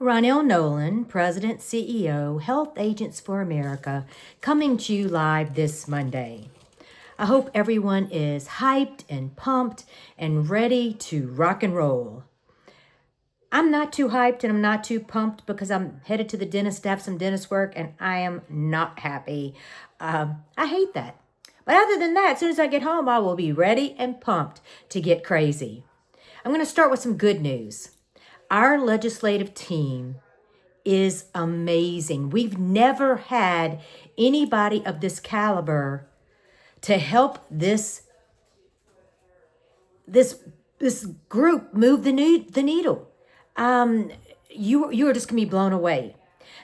Ronell Nolan, President, CEO, Health Agents for America, coming to you live this Monday. I hope everyone is hyped and pumped and ready to rock and roll. I'm not too hyped and I'm not too pumped because I'm headed to the dentist to have some dentist work and I am not happy. I hate that. But other than that, as soon as I get home, I will be ready and pumped to get crazy. I'm going to start with some good news. Our legislative team is amazing. We've never had anybody of this caliber to help this group move the needle. You are just gonna be blown away.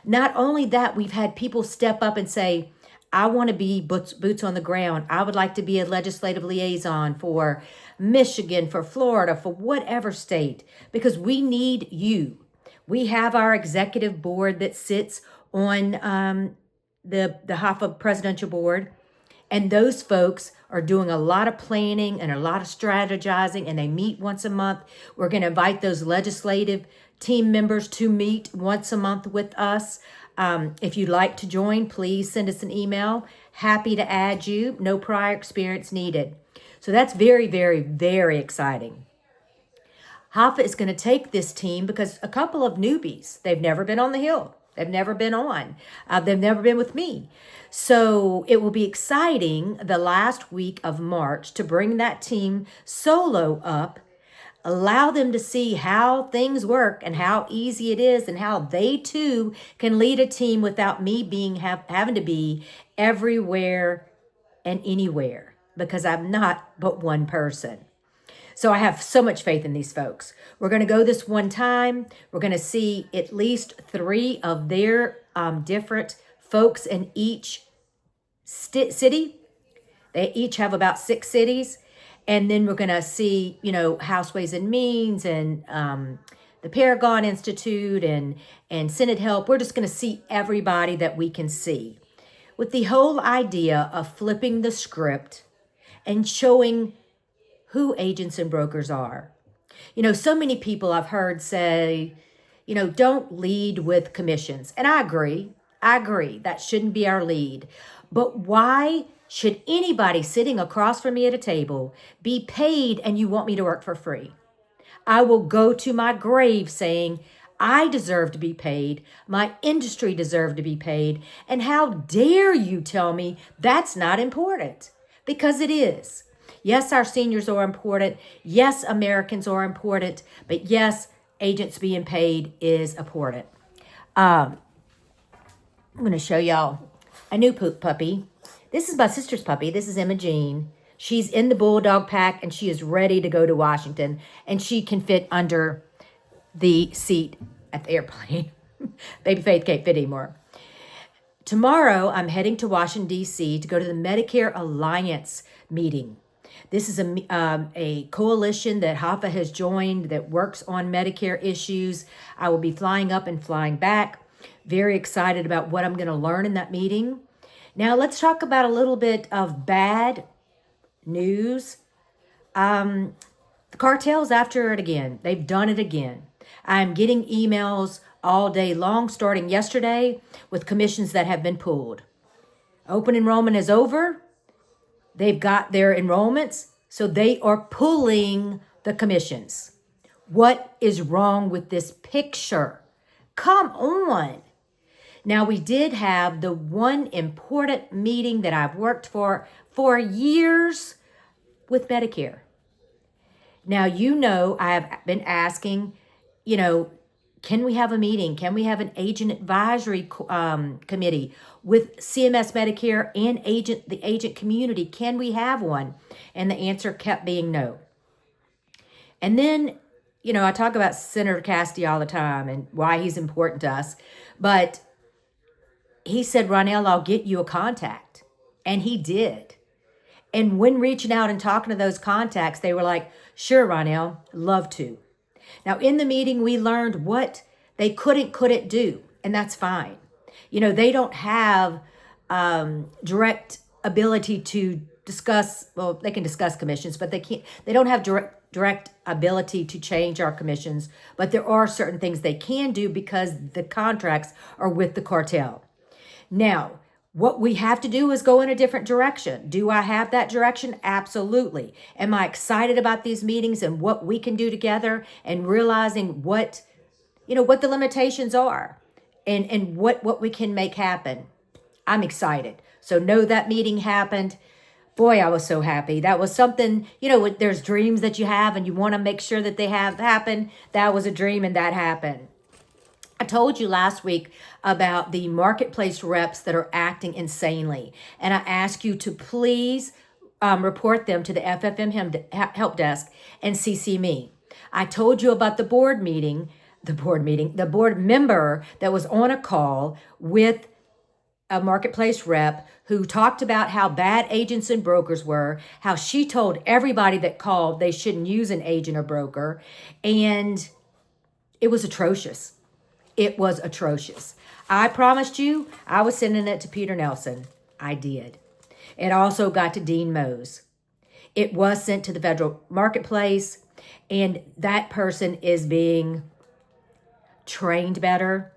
Not only that, we've had people step up and say, I want to be boots on the ground. I would like to be a legislative liaison for Michigan, for Florida, for whatever state, because we need you. We have our executive board that sits on the HAFA presidential board, and those folks are doing a lot of planning and a lot of strategizing, and they meet once a month. We're going to invite those legislative team members to meet once a month with us. If you'd like to join, please send us an email. Happy to add you. No prior experience needed. So that's very, very, very exciting. HAFA is going to take this team because a couple of newbies, they've never been on the Hill. They've never been on. They've never been with me. So it will be exciting the last week of March to bring that team solo up, allow them to see how things work and how easy it is and how they too can lead a team without me having to be everywhere and anywhere, because I'm not but one person. So I have so much faith in these folks. We're going to go this one time. We're going to see at least 3 of their different folks in each city. They each have about 6 cities. And then we're going to see, House Ways and Means and the Paragon Institute and Senate Help. We're just going to see everybody that we can see, with the whole idea of flipping the script and showing who agents and brokers are. So many people I've heard say, don't lead with commissions. And I agree. That shouldn't be our lead. But why should anybody sitting across from me at a table be paid and you want me to work for free? I will go to my grave saying, I deserve to be paid. My industry deserves to be paid. And how dare you tell me that's not important? Because it is. Yes, our seniors are important. Yes, Americans are important. But yes, agents being paid is important. I'm going to show y'all a new puppy. This is my sister's puppy. This is Emma Jean. She's in the Bulldog pack and she is ready to go to Washington. And she can fit under the seat at the airplane. Baby Faith can't fit anymore. Tomorrow, I'm heading to Washington, D.C. to go to the Medicare Alliance meeting. This is a coalition that HAFA has joined that works on Medicare issues. I will be flying up and flying back. Very excited about what I'm going to learn in that meeting. Now, let's talk about a little bit of bad news. The cartel's after it again. They've done it again. I'm getting emails all day long, starting yesterday, with commissions that have been pulled. Open enrollment is over. They've got their enrollments, so they are pulling the commissions. What is wrong with this picture? Come on. Now, we did have the one important meeting that I've worked for years with Medicare. Now, I have been asking, can we have a meeting? Can we have an agent advisory committee with CMS Medicare and the agent community? Can we have one? And the answer kept being no. And then, I talk about Senator Cassidy all the time and why he's important to us. But he said, Ronell, I'll get you a contact. And he did. And when reaching out and talking to those contacts, they were like, sure, Ronell, love to. Now, in the meeting, we learned what they couldn't do, and that's fine. They don't have direct ability to discuss, well, they can discuss commissions, but they don't have direct direct ability to change our commissions, but there are certain things they can do because the contracts are with the cartel. Now, what we have to do is go in a different direction. Do I have that direction? Absolutely. Am I excited about these meetings and what we can do together and realizing what the limitations are and what we can make happen? I'm excited. So know that meeting happened. Boy, I was so happy. That was something, there's dreams that you have and you want to make sure that they have happened. That was a dream and that happened. I told you last week about the marketplace reps that are acting insanely. And I ask you to please report them to the FFM help desk and CC me. I told you about the board member that was on a call with a marketplace rep who talked about how bad agents and brokers were, how she told everybody that called they shouldn't use an agent or broker. And it was atrocious. It was atrocious. I promised you I was sending it to Peter Nelson. I did. It also got to Dean Mose. It was sent to the federal marketplace, and that person is being trained better.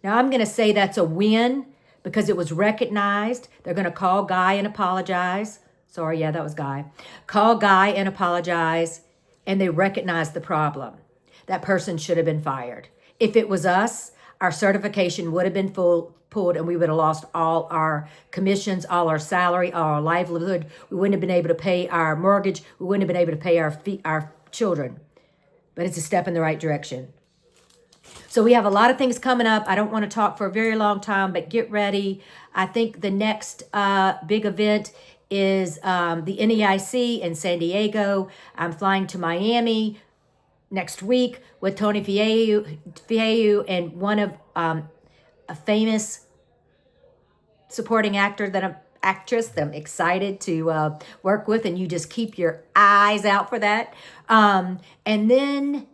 Now, I'm going to say that's a win because it was recognized. They're going to call Guy and apologize. Sorry, yeah, that was Guy. Call Guy and apologize, and they recognize the problem. That person should have been fired. If it was us, our certification would have been pulled and we would have lost all our commissions, all our salary, all our livelihood. We wouldn't have been able to pay our mortgage. We wouldn't have been able to pay our children. But it's a step in the right direction. So we have a lot of things coming up. I don't want to talk for a very long time, but get ready. I think the next big event is the NEIC in San Diego. I'm flying to Miami next week with Tony Fieu and one of a famous supporting actress that I'm excited to work with, and you just keep your eyes out for that. And then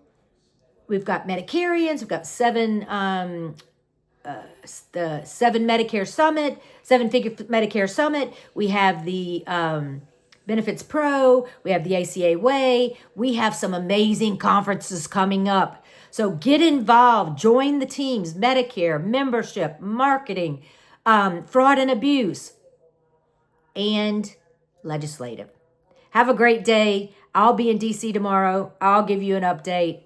we've got Medicarians. We've got the seven-figure Medicare Summit. We have the Benefits Pro. We have the ACA Way. We have some amazing conferences coming up. So get involved. Join the teams. Medicare, membership, marketing, fraud and abuse, and legislative. Have a great day. I'll be in DC tomorrow. I'll give you an update.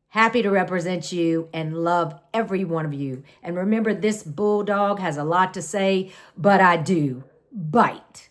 Happy to represent you and love every one of you. And remember, this bulldog has a lot to say, but I do bite.